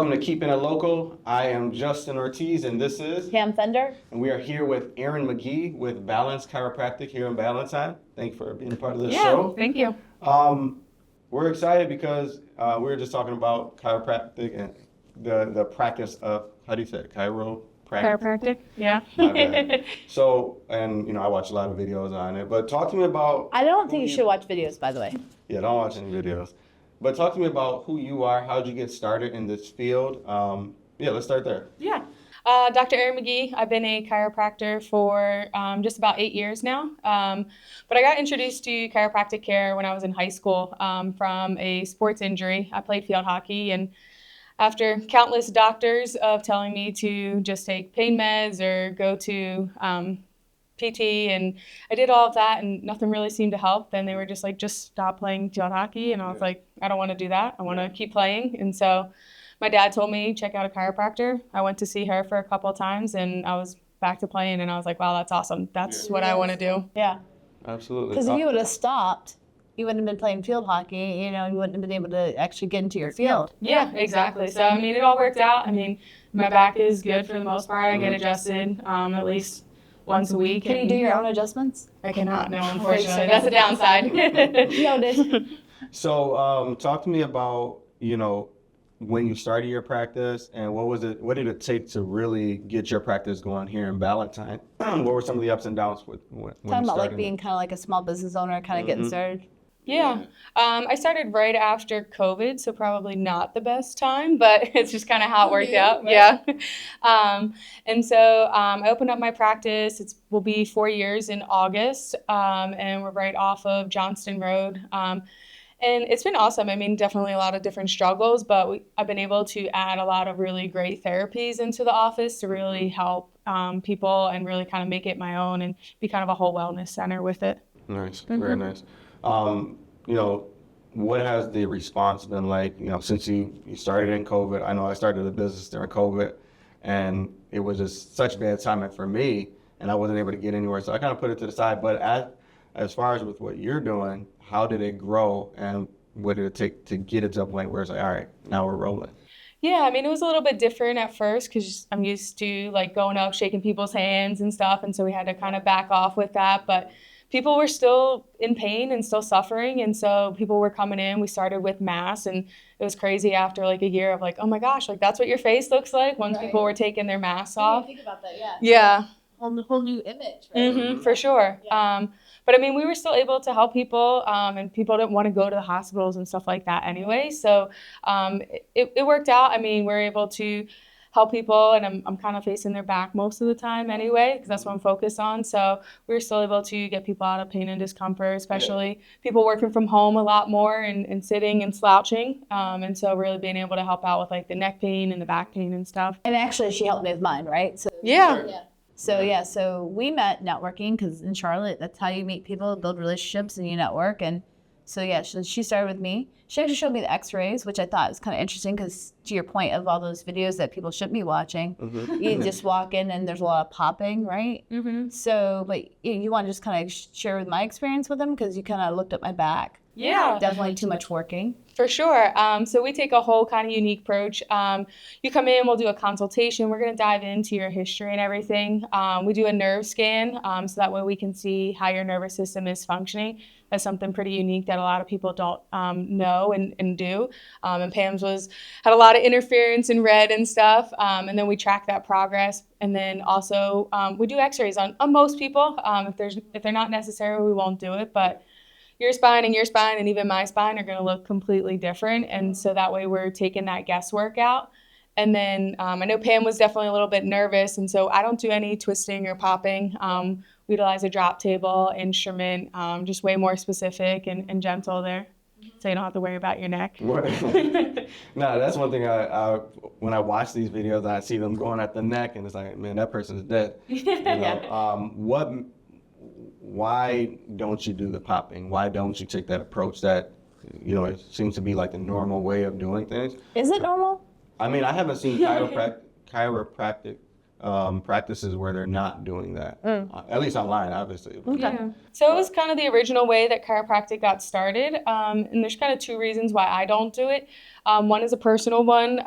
Welcome to Keeping It Local. I am Justin Ortiz, and this is Pam Fender. And we are here with Erin Magee with Chiropractic here in Ballanytne. Thank you for being a part of this show. Thank you. We're excited because we were just talking about chiropractic and the practice of, how do you say it, Chiropractic, yeah. My bad. So, and I watch a lot of videos on it, but talk to me about... I don't think you should watch videos, by the way. Yeah, don't watch any videos. But talk to me about who you are, how'd you get started in this field? Let's start there. Yeah. Dr. Erin Magee, I've been a chiropractor for just about 8 years now. But I got introduced to chiropractic care when I was in high school from a sports injury. I played field hockey, and after countless doctors of telling me to just take pain meds or go to PT, and I did all of that and nothing really seemed to help. Then they were just like, just stop playing field hockey. And I was like, I don't want to do that. I want to keep playing. And so my dad told me, check out a chiropractor. I went to see her for a couple of times and I was back to playing, and I was like, wow, that's awesome. That's what I want to do. Yeah. Absolutely. Because if you would have stopped, you wouldn't have been playing field hockey, you wouldn't have been able to actually get into your field. Yeah, exactly. So, I mean, it all worked out. I mean, my back is good for the most part. I get adjusted at least once a week. Can you do your own adjustments? I cannot, no, unfortunately. That's a downside. Noted. So talk to me about, when you started your practice and what did it take to really get your practice going here in Ballanytne? What were some of the ups and downs when Talking about like being kind of like a small business owner, kind of getting started. Yeah. I started right after COVID, so probably not the best time, but it's just kind of how it worked out. Right? Yeah. And so I opened up my practice. It will be 4 years in August, and we're right off of Johnston Road. And it's been awesome. I mean, definitely a lot of different struggles, but I've been able to add a lot of really great therapies into the office to really help people and really kind of make it my own and be kind of a whole wellness center with it. Nice. Very nice. What has the response been like, since you started in COVID? I know I started a business during COVID, and it was just such bad timing for me, and I wasn't able to get anywhere, so I kind of put it to the side. But as far as with what you're doing, how did it grow, and what did it take to get it to a point where it's like, all right, now we're rolling? Yeah, I mean, it was a little bit different at first because I'm used to like going up, shaking people's hands and stuff, and so we had to kind of back off with that. But people were still in pain and still suffering, and so people were coming in. We started with masks, and it was crazy after like a year of like, oh my gosh, like that's what your face looks like once people were taking their masks off. Think about that, yeah. Yeah. Whole new image, right? For sure. Yeah. But I mean, we were still able to help people, and people didn't want to go to the hospitals and stuff like that anyway. So it worked out. I mean, we're able to help people, and I'm kind of facing their back most of the time anyway, because that's what I'm focused on. So we were still able to get people out of pain and discomfort, especially people working from home a lot more and sitting and slouching. And so really being able to help out with like the neck pain and the back pain and stuff. And actually, she helped me with mine, right? So Yeah. So we met networking because in Charlotte, that's how you meet people, build relationships, and you network. And so she started with me. She actually showed me the x-rays, which I thought was kind of interesting because to your point of all those videos that people shouldn't be watching, you just walk in and there's a lot of popping, right? So, but you want to just kind of share with my experience with them because you kind of looked at my back. Yeah. Definitely too much working. For sure. So we take a whole kind of unique approach. You come in, we'll do a consultation. We're going to dive into your history and everything. We do a nerve scan so that way we can see how your nervous system is functioning. That's something pretty unique that a lot of people don't know and do. And Pam's had a lot of interference in red and stuff. And then we track that progress. And then also we do x-rays on most people. If they're not necessary, we won't do it. But your spine and even my spine are going to look completely different. And so that way we're taking that guesswork out. And then I know Pam was definitely a little bit nervous. And so I don't do any twisting or popping. We utilize a drop table instrument, just way more specific and gentle there. So you don't have to worry about your neck. No, that's one thing when I watch these videos, I see them going at the neck and it's like, man, that person's dead. Why don't you do the popping? Why don't you take that approach that, it seems to be like the normal way of doing things? Is it normal? I mean, I haven't seen chiropractic practices where they're not doing that, at least online, obviously. Okay. Yeah. So it was kind of the original way that chiropractic got started, and there's kind of two reasons why I don't do it. One is a personal one.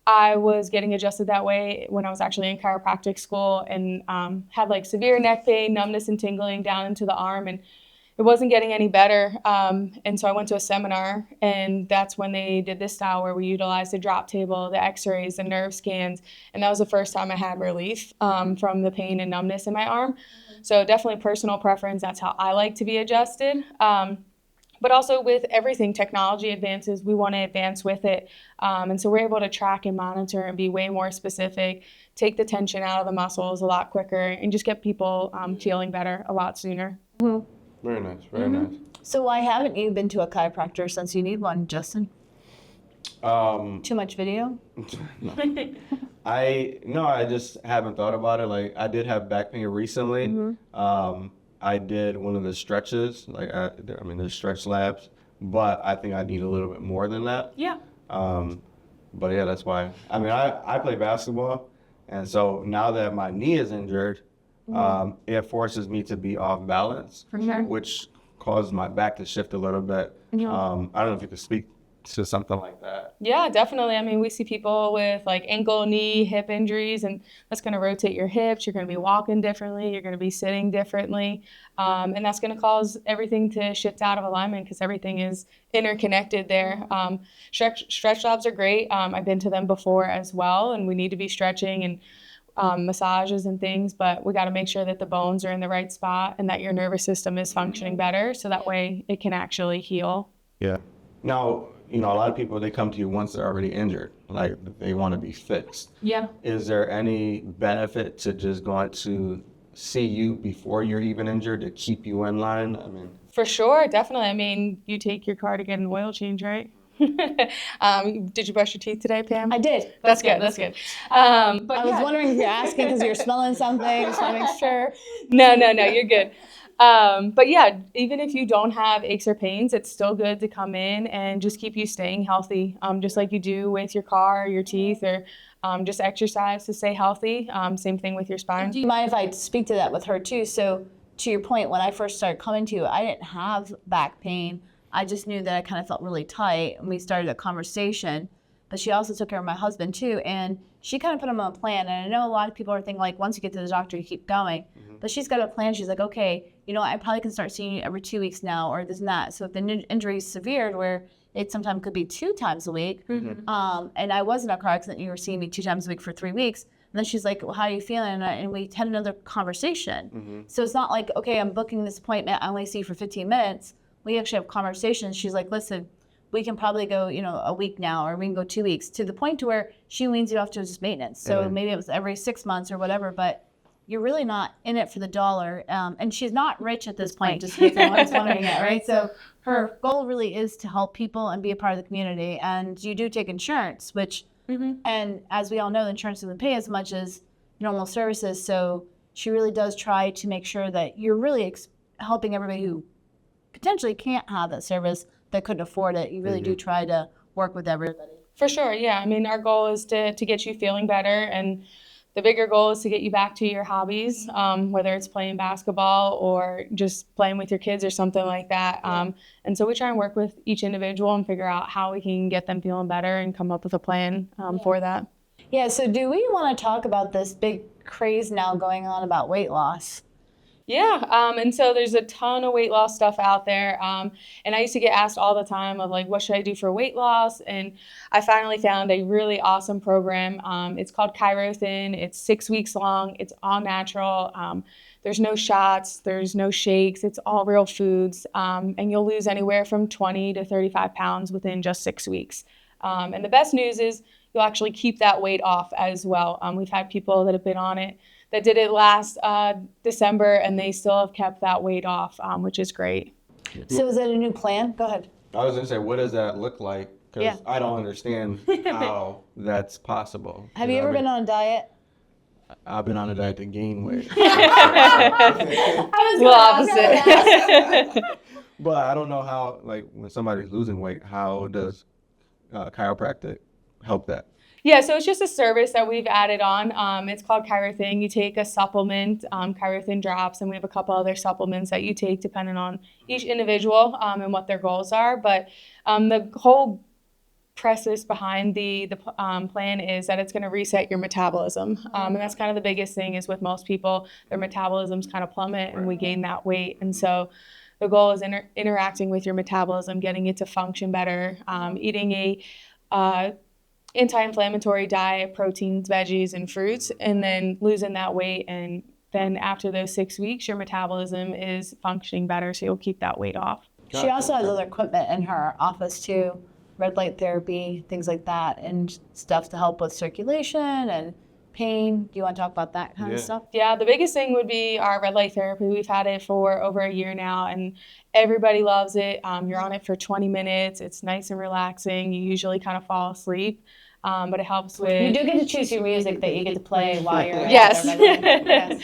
I was getting adjusted that way when I was actually in chiropractic school, and had like severe neck pain, numbness and tingling down into the arm, and it wasn't getting any better. And so I went to a seminar, and that's when they did this style where we utilized the drop table, the x-rays, the nerve scans. And that was the first time I had relief from the pain and numbness in my arm. So definitely personal preference. That's how I like to be adjusted. But also with everything, technology advances, we want to advance with it. And so we're able to track and monitor and be way more specific, take the tension out of the muscles a lot quicker, and just get people feeling better a lot sooner. Mm-hmm. Very nice, very nice. So why haven't you been to a chiropractor since you need one, Justin? Too much video? I just haven't thought about it. Like, I did have back pain recently. I did one of the stretches, the stretch labs, but I think I need a little bit more than that. Yeah. But yeah, that's why. I mean, I play basketball, and so now that my knee is injured, it forces me to be off balance, For sure. which causes my back to shift a little bit. I don't know if you could speak to something like that. Yeah, definitely. I mean, we see people with like ankle, knee, hip injuries, and that's going to rotate your hips. You're going to be walking differently. You're going to be sitting differently. And that's going to cause everything to shift out of alignment because everything is interconnected there. Stretch labs are great. I've been to them before as well, and we need to be stretching and massages and things, but we got to make sure that the bones are in the right spot and that your nervous system is functioning better so that way it can actually heal. Yeah. Now, a lot of people, they come to you once they're already injured, like they want to be fixed. Yeah. Is there any benefit to just going to see you before you're even injured to keep you in line? I mean, For sure, definitely. I mean, you take your car to get an oil change, right? Did you brush your teeth today, Pam? I did. That's good. But I was wondering if you're asking because you're smelling something, just want to make sure. No, you're good. But yeah, even if you don't have aches or pains, it's still good to come in and just keep you staying healthy, just like you do with your car, or your teeth, or just exercise to stay healthy. Same thing with your spine. Do you mind if I speak to that with her too? So to your point, when I first started coming to you, I didn't have back pain. I just knew that I kind of felt really tight, and we started a conversation. But she also took care of my husband too, and she kind of put him on a plan. And I know a lot of people are thinking like, once you get to the doctor, you keep going. But she's got a plan. She's like, okay, I probably can start seeing you every 2 weeks now, or this and that. So if the injury is severe, where it sometimes could be 2 times a week, and I was in a car accident, you were seeing me 2 times a week for 3 weeks. And then she's like, well, how are you feeling? And we had another conversation. So it's not like, okay, I'm booking this appointment, I only see you for 15 minutes. We actually have conversations. She's like, listen, we can probably go, a week now, or we can go 2 weeks, to the point to where she weans you off to just maintenance. So maybe it was every 6 months or whatever, but you're really not in it for the dollar. And she's not rich at this point, just because everyone's wondering it, right? So her goal really is to help people and be a part of the community. And you do take insurance, which, and as we all know, the insurance doesn't pay as much as normal services. So she really does try to make sure that you're really helping everybody who potentially can't have that service, that couldn't afford it. You really do try to work with everybody. For sure, yeah. I mean, our goal is to get you feeling better, and the bigger goal is to get you back to your hobbies, whether it's playing basketball or just playing with your kids or something like that. And so we try and work with each individual and figure out how we can get them feeling better and come up with a plan for that. Yeah, so do we want to talk about this big craze now going on about weight loss? Yeah, and so there's a ton of weight loss stuff out there, and I used to get asked all the time of like, what should I do for weight loss? And I finally found a really awesome program. It's called Chiropractor. It's 6 weeks long. It's all natural. There's no shots. There's no shakes. It's all real foods, and you'll lose anywhere from 20 to 35 pounds within just 6 weeks. And the best news is you'll actually keep that weight off as well. We've had people that have been on it that did it last December, and they still have kept that weight off, which is great. So is that a new plan? Go ahead. I was going to say, what does that look like? Because Yeah. I don't understand how that's possible. Have you ever been on a diet? I've been on a diet to gain weight. I was Well, opposite. But I don't know how, like, when somebody's losing weight, how does chiropractic help that? Yeah, so it's just a service that we've added on. It's called Chiropractor. You take a supplement, Chiropractor drops, and we have a couple other supplements that you take depending on each individual and what their goals are. But the whole preface behind the plan is that it's going to reset your metabolism. And that's kind of the biggest thing is with most people, their metabolisms kind of plummet and we gain that weight. And so the goal is interacting with your metabolism, getting it to function better, eating a anti-inflammatory diet, proteins, veggies, and fruits, and then losing that weight. And then after those 6 weeks, your metabolism is functioning better, so you'll keep that weight off. She also has other equipment in her office too, red light therapy, things like that, and stuff to help with circulation and pain. Do you want to talk about that kind of stuff? Yeah, the biggest thing would be our red light therapy. We've had it for over a year now, and everybody loves it. You're on it for 20 minutes. It's nice and relaxing. You usually kind of fall asleep. But it helps with... You do get to choose your music that you get to play while you're yes. Yes.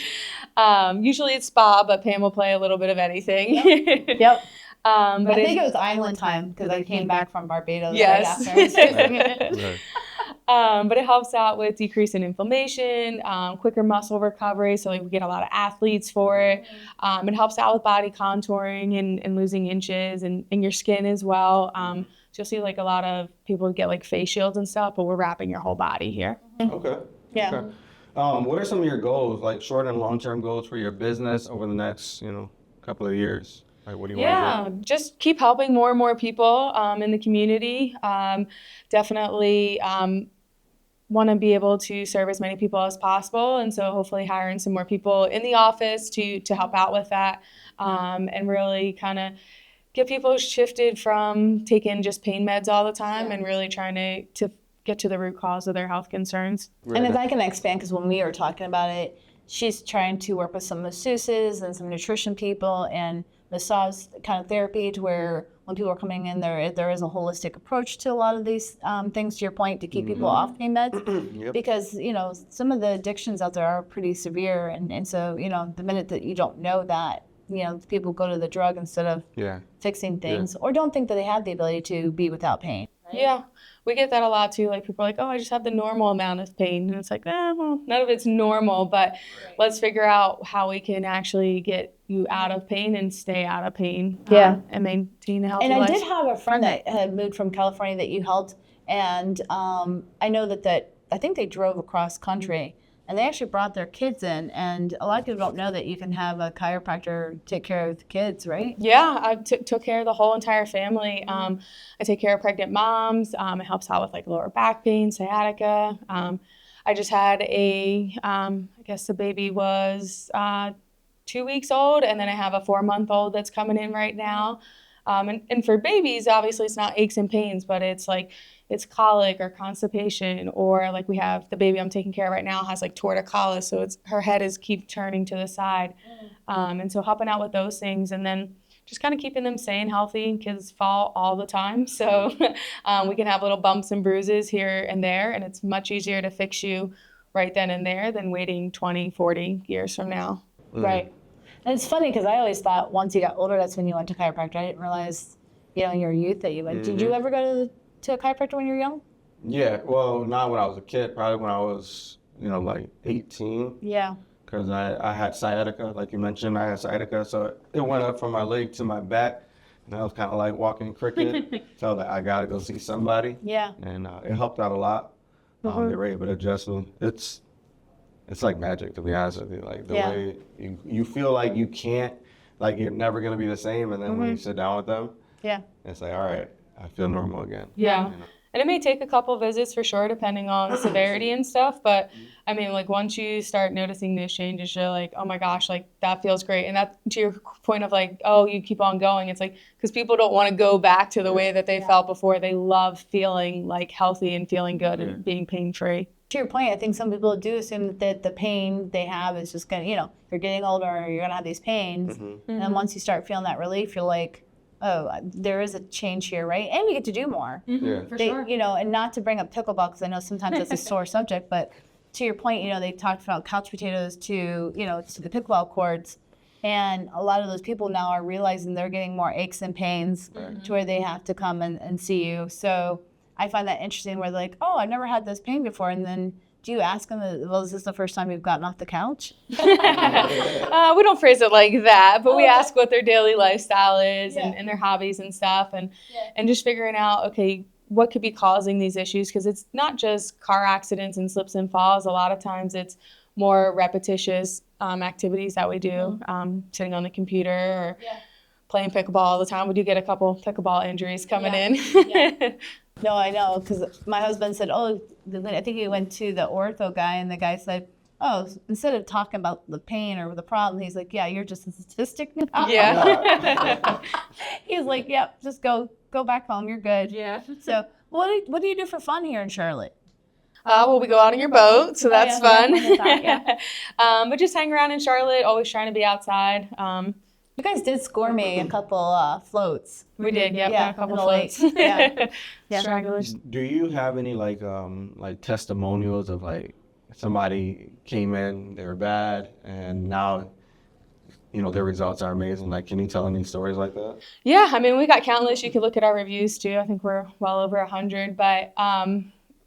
Usually it's spa, but Pam will play a little bit of anything. Yep. But I think it was island time because I came back from Barbados yes. right after. But it helps out with decreasing inflammation, quicker muscle recovery. So like we get a lot of athletes for it. It helps out with body contouring and losing inches and your skin as well. So you'll see like a lot of people get like face shields and stuff, but we're wrapping your whole body here. Okay. Yeah. Okay. What are some of your goals, like short and long-term goals for your business over the next, couple of years? Like, what do you want to do? Just keep helping more and more people in the community. Definitely want to be able to serve as many people as possible, and so hopefully hiring some more people in the office to help out with that, and really kind of get people shifted from taking just pain meds all the time and really trying to get to the root cause of their health concerns. And if I can expand, because when we were talking about it, she's trying to work with some masseuses and some nutrition people and massage kind of therapy to where when people are coming in, there is a holistic approach to a lot of these things, to your point, to keep people off pain meds. Yep. Because, some of the addictions out there are pretty severe. And so, the minute that you don't know that, people go to the drug instead of fixing things or don't think that they have the ability to be without pain. Right? Yeah, we get that a lot too. Like people are like, oh, I just have the normal amount of pain. And it's like, well, none of it's normal, but let's figure out how we can actually get you out of pain and stay out of pain and maintain a healthy life. And I did have a friend that had moved from California that you helped. And I know that I think they drove across country. And they actually brought their kids in, and a lot of people don't know that you can have a chiropractor take care of the kids, right? Yeah, I took care of the whole entire family. I take care of pregnant moms. It helps out with like lower back pain, sciatica. I just had I guess the baby was 2 weeks old, and then I have a 4-month-old that's coming in right now. And for babies, obviously it's not aches and pains, but it's like it's colic or constipation, or like we have the baby I'm taking care of right now has like torticollis, so her head keep turning to the side. And so helping out with those things, and then just kind of keeping them sane, healthy. Kids fall all the time, so we can have little bumps and bruises here and there, and it's much easier to fix you right then and there than waiting 20, 40 years from now. Right. And it's funny because I always thought once you got older, that's when you went to chiropractor. I didn't realize, in your youth that you went. Did you ever go to a chiropractor when you were young? Yeah, well, not when I was a kid, probably when I was, like 18. Yeah. Because I had sciatica, like you mentioned, I had sciatica. So it went up from my leg to my back, and I was kind of like walking cricket. So I was like, I got to go see somebody. Yeah. And it helped out a lot. They were able to adjust me. It's like magic, to be honest with you. Like the way you feel like you can't, like you're never going to be the same. And then when you sit down with them, it's like, all right, I feel normal again. Yeah. And it may take a couple visits for sure, depending on severity and stuff. But I mean, like once you start noticing these changes, you're like, oh my gosh, like that feels great. And that, to your point of like, oh, you keep on going. It's like, because people don't want to go back to the way that they felt before. They love feeling like healthy and feeling good and being pain-free. To your point, I think some people do assume that the pain they have is just going to, you're getting older, you're going to have these pains. And then once you start feeling that relief, you're like, oh, there is a change here, right? And we get to do more. Yeah. For sure. And not to bring up pickleball, because I know sometimes that's a sore subject, but to your point, they talked about couch potatoes to the pickleball courts. And a lot of those people now are realizing they're getting more aches and pains to where they have to come and see you. So I find that interesting where they're like, oh, I've never had this pain before. And then do you ask them, well, is this the first time you've gotten off the couch? We don't phrase it like that, but we ask what their daily lifestyle is and their hobbies and stuff. And just figuring out, okay, what could be causing these issues, because it's not just car accidents and slips and falls. A lot of times it's more repetitious activities that we do, sitting on the computer or playing pickleball all the time. We do get a couple pickleball injuries coming in. No, I know, because my husband said, oh, I think he went to the ortho guy, and the guy said, oh, instead of talking about the pain or the problem, he's like, yeah, you're just a statistic now. Yeah. He's like, yep, just go back home. You're good. Yeah. So what do you do for fun here in Charlotte? Well, we go out on your boat, so that's fun. Yeah. But just hang around in Charlotte, always trying to be outside. You guys did score me a couple floats. We did, got a couple floats. Yeah. Stragglers. Do you have any like testimonials of like somebody came in, they were bad, and now, you know, their results are amazing? Like, can you tell any stories like that? Yeah, I mean, we got countless. You can look at our reviews too. I think we're well over 100, but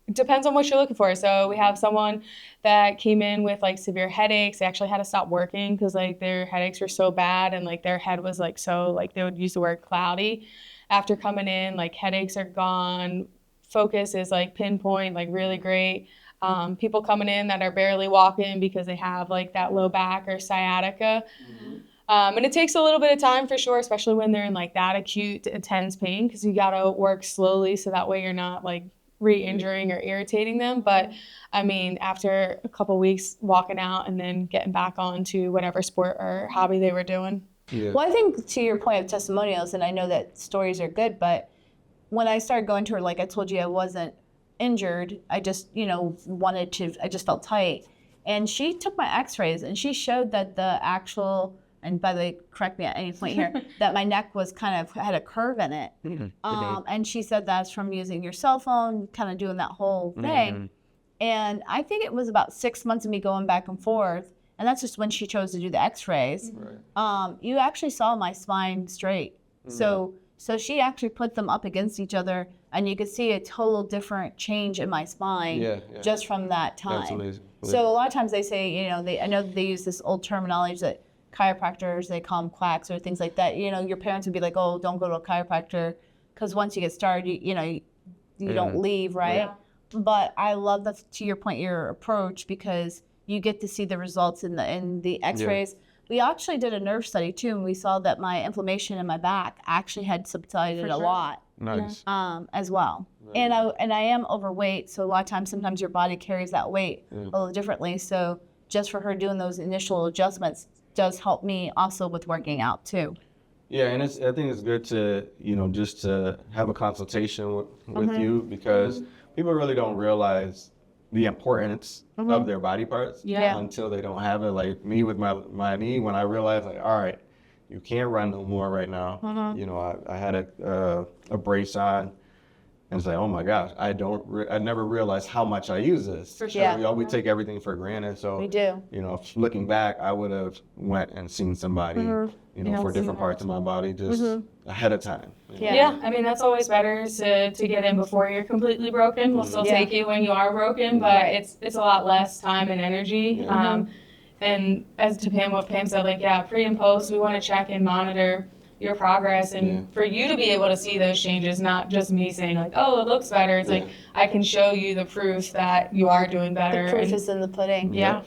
it depends on what you're looking for. So we have someone that came in with like severe headaches. They actually had to stop working because like their headaches were so bad, and like their head was like so, like they would use the word cloudy. After coming in, like headaches are gone, focus is like pinpoint, like really great. People coming in that are barely walking because they have like that low back or sciatica. And it takes a little bit of time for sure, especially when they're in like that acute, intense pain, because you got to work slowly so that way you're not like re-injuring or irritating them. But I mean, after a couple weeks walking out and then getting back onto whatever sport or hobby they were doing. Yeah. Well, I think to your point of testimonials, and I know that stories are good, but when I started going to her, like I told you, I wasn't injured. I just, I just felt tight. And she took my x-rays and she showed that the actual, and by the way, correct me at any point here, that my neck was had a curve in it. And she said that's from using your cell phone, kind of doing that whole thing. And I think it was about 6 months of me going back and forth. And that's just when she chose to do the x-rays. Right. You actually saw my spine straight. So she actually put them up against each other, and you could see a total different change in my spine just from that time. That's amazing. So a lot of times they say, I know that they use this old terminology that chiropractors, they call them quacks or things like that. Your parents would be like, oh, don't go to a chiropractor because once you get started, you don't leave, right? Yeah. But I love that, to your point, your approach, because you get to see the results in the x-rays. We actually did a nerve study too, and we saw that my inflammation in my back actually had subsided a lot. Nice. As well. Right. And I am overweight, so a lot of times, sometimes your body carries that weight a little differently. So just for her doing those initial adjustments does help me also with working out too. Yeah, and I think it's good to, just to have a consultation with you, because people really don't realize the importance of their body parts until they don't have it. Like me with my knee, when I realized, like, all right, you can't run no more right now. I had a brace on, and it's like, oh my gosh, I never realized how much I use this. For sure. We take everything for granted. So we do. Looking back, I would have went and seen somebody, for different parts of my body just ahead of time. Yeah, I mean, that's always better to get in before you're completely broken. We'll still take you when you are broken, but it's a lot less time and energy. And as to what Pam said, like, pre and post, we want to check and monitor your progress, and for you to be able to see those changes, not just me saying like, oh, it looks better. It's like, I can show you the proof that you are doing better. The proof is in the pudding. Yeah.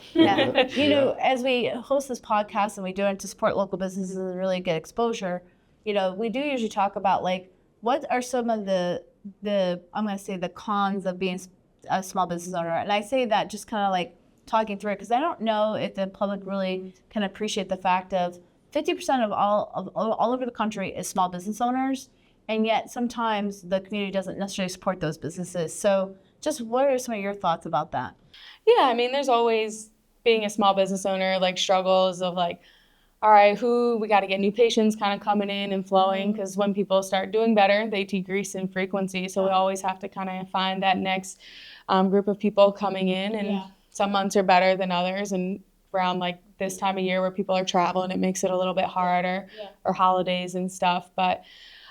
As we host this podcast and we do it to support local businesses and really get exposure, we do usually talk about like, what are some of the I'm going to say the cons of being a small business owner. And I say that just kind of like talking through it, because I don't know if the public really can appreciate the fact of 50% of all over the country is small business owners, and yet sometimes the community doesn't necessarily support those businesses. So just what are some of your thoughts about that? Yeah, I mean, there's always, being a small business owner, like struggles of like, all right, we got to get new patients kind of coming in and flowing, because when people start doing better, they decrease in frequency. So we always have to kind of find that next group of people coming in, and some months are better than others, and around like this time of year where people are traveling, it makes it a little bit harder, or holidays and stuff. But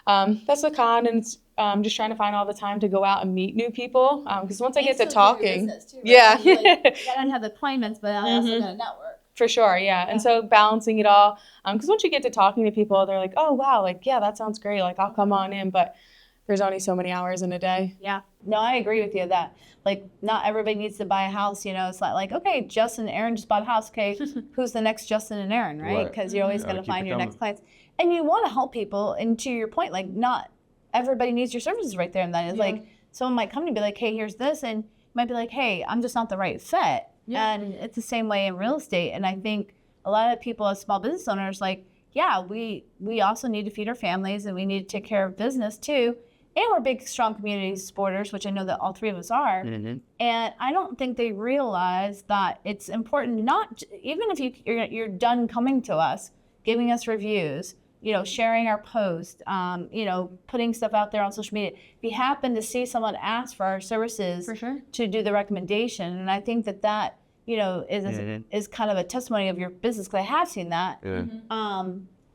that's the con, and it's just trying to find all the time to go out and meet new people. Because once I get to talking, too, right? I don't have the appointments, but I also got a network. For sure, yeah. And so balancing it all, because once you get to talking to people, they're like, oh, wow, like, yeah, that sounds great. Like, I'll come on in. But there's only so many hours in a day. Yeah. No, I agree with you that, like, not everybody needs to buy a house, you know. It's not like, okay, Justin and Erin just bought a house. Okay, who's the next Justin and Erin, right? Right. Because you're always Gotta going to keep find it your coming. next clients. And you want to help people. And to your point, like, not everybody needs your services right there and then. It's like, someone might come to you and be like, hey, here's this. And you might be like, hey, I'm just not the right fit. Yeah. And it's the same way in real estate. And I think a lot of people as small business owners, like, yeah, we also need to feed our families and we need to take care of business too. And we're big, strong community supporters, which I know that all three of us are. Mm-hmm. And I don't think they realize that it's important, not even if you're done coming to us, giving us reviews, you know, sharing our post, you know, putting stuff out there on social media. If you happen to see someone ask for our services For sure. to do the recommendation, and I think that you know is kind of a testimony of your business, because I have seen that. Yeah.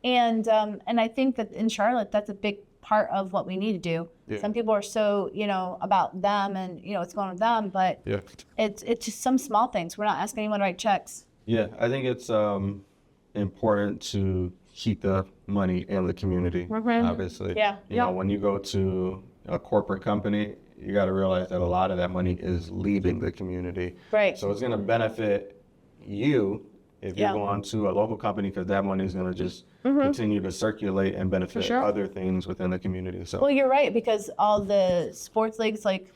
And I think that in Charlotte, that's a big part of what we need to do. Yeah. Some people are so, you know, about them and, you know, what's going on with them, but Yeah. it's just some small things. We're not asking anyone to write checks. Yeah, I think it's important to keep the money in the community, obviously. Yeah. You know, when you go to a corporate company, you got to realize that a lot of that money is leaving the community. Right. So it's going to benefit you if you're Yeah. going to a local company, because that money is going to just continue to circulate and benefit sure. other things within the community. So Well, you're right, because all the sports leagues, like,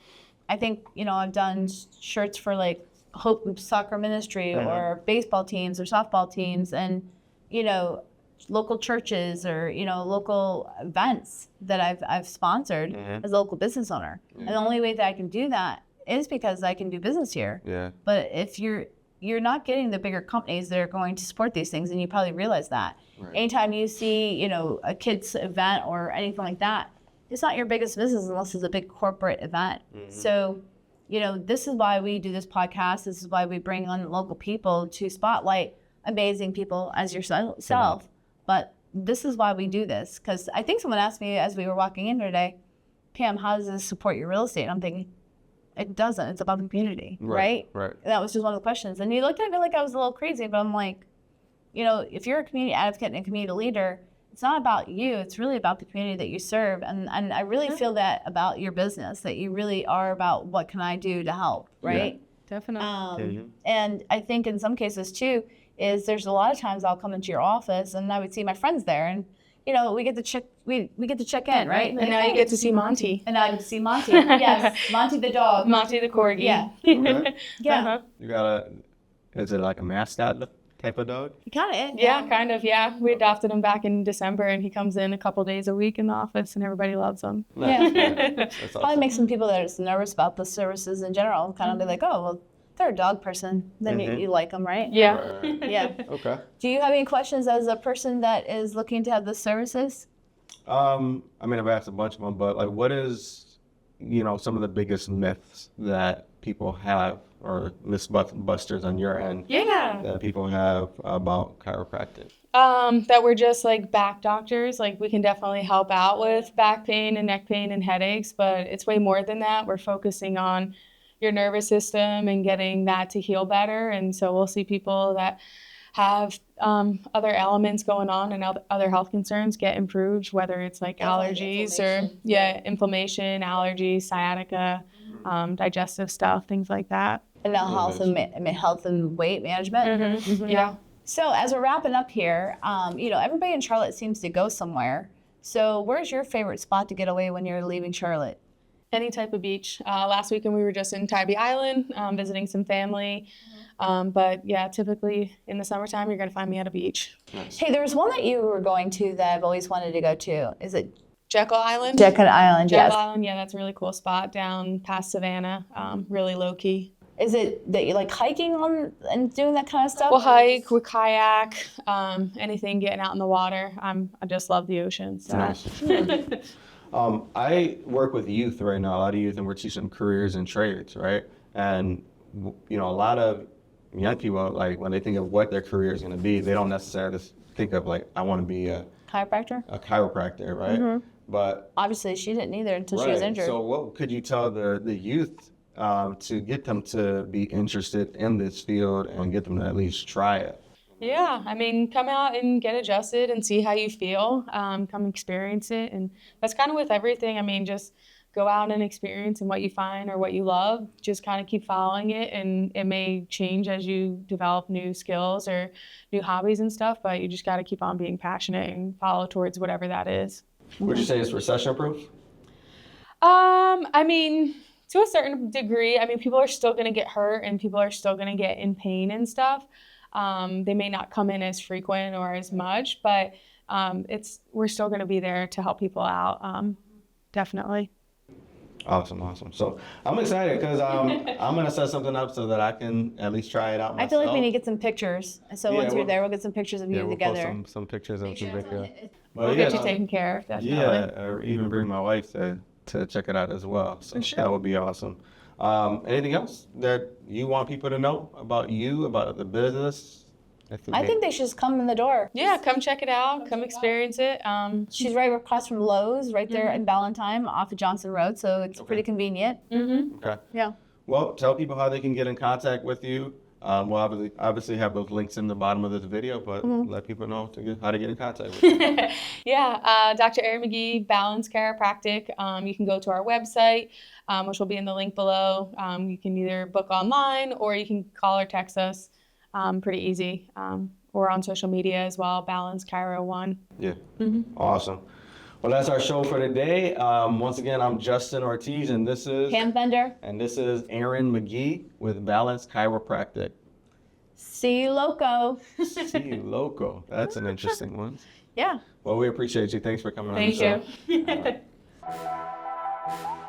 I think, you know, I've done shirts for like Hope Soccer Ministry or baseball teams or softball teams, and, you know, local churches or, you know, local events that I've sponsored as a local business owner. And the only way that I can do that is because I can do business here. yeah, But if you're not getting the bigger companies that are going to support these things, and you probably realize that. Right. Anytime you see, you know, a kids event or anything like that, it's not your biggest business unless it's a big corporate event. So, you know, this is why we do this podcast. This is why we bring on local people to spotlight amazing people as yourself. But this is why we do this, because I think someone asked me as we were walking in today, Pam, how does this support your real estate? And I'm thinking, it doesn't. It's about the community, right? Right. And that was just one of the questions. And you looked at me like I was a little crazy, but I'm like, you know, if you're a community advocate and a community leader, it's not about you. It's really about the community that you serve. And I really feel that about your business, that you really are about what can I do to help, right? Definitely. And I think in some cases too, is there's a lot of times I'll come into your office and I would see my friends there, and you know, we get to check in, right? And now you get to see Monty. And now you get to see Monty. Yes, Monty the dog. Monty the corgi. Yeah. Okay. Yeah. You is it like a mascot type of dog? Kind of. Yeah, kind of, yeah. We adopted him back in December, and he comes in a couple days a week in the office, and everybody loves him. Yeah. That's awesome. Probably makes some people that are just nervous about the services in general kind of be like, oh, well, they're a dog person. Then you like them, right? Yeah. Right. Yeah. Okay. Do you have any questions as a person that is looking to have the services? I mean, I've asked a bunch of them, but like, what is, you know, some of the biggest myths that people have, or mythbusters on your end Yeah. that people have about chiropractic? That we're just like back doctors. Like, we can definitely help out with back pain and neck pain and headaches, but it's way more than that. We're focusing on your nervous system and getting that to heal better. And so we'll see people that have other elements going on and other health concerns get improved, whether it's like allergies or inflammation, allergies, sciatica, digestive stuff, things like that. And now health and weight management. Yeah. So as we're wrapping up here, you know, everybody in Charlotte seems to go somewhere. So where's your favorite spot to get away when you're leaving Charlotte? Any type of beach. Last weekend we were just in Tybee Island, visiting some family. But yeah, typically in the summertime you're gonna find me at a beach. Nice. Hey, there's one that you were going to that I've always wanted to go to. Is it Jekyll Island? Jekyll Island? Jekyll Yes. Island, yeah, that's a really cool spot down past Savannah. Really low key. Is it that you like hiking on and doing that kind of stuff? We'll hike, we kayak, anything getting out in the water. I just love the ocean. So. Nice. I work with youth right now, a lot of youth, and we're teaching them careers and trades, right? And, you know, a lot of young people, like, when they think of what their career is going to be, they don't necessarily think of, like, I want to be a Chiropractor? chiropractor, right? But Obviously, she didn't either until she was injured. So what could you tell the youth to get them to be interested in this field and get them to at least try it? Yeah, I mean, come out and get adjusted and see how you feel. Come experience it. And that's kind of with everything. I mean, just go out and experience, and what you find or what you love, just kind of keep following it. And it may change as you develop new skills or new hobbies and stuff, but you just got to keep on being passionate and follow towards whatever that is. Would you say it's recession proof? I mean, to a certain degree, I mean, people are still going to get hurt and people are still going to get in pain and stuff. They may not come in as frequent or as much, but we're still going to be there to help people out. Definitely. Awesome. So I'm excited because I'm going to set something up so that I can at least try it out myself. I feel like we need to get some pictures. So Yeah, once you're we'll- there, we'll get some pictures of you We'll together. post some pictures of some video. We'll get you taken care of, definitely. Yeah, or even bring my wife to check it out as well. So For sure. that would be awesome. Anything else that you want people to know about you, about the business? I think they should just come in the door. Yeah, come check it out. Come experience it. She's right across from Lowe's, right there in Ballanytne, off of Johnson Road, so it's pretty convenient. Okay. Yeah. Well, tell people how they can get in contact with you. We'll obviously have those links in the bottom of this video, but let people know how to get in contact with you. Yeah, Dr. Erin Magee, Balance Chiropractic. You can go to our website, which will be in the link below. You can either book online or you can call or text us. Pretty easy. Or on social media as well, Balance Chiro 1. Yeah. Awesome. Well, that's our show for today. Once again, I'm Justin Ortiz, and this is Cam Bender. And this is Erin Magee with Balance Chiropractic. See you, loco. See you, loco. That's an interesting one. Yeah. Well, we appreciate you. Thanks for coming on the show. Thank you. All right.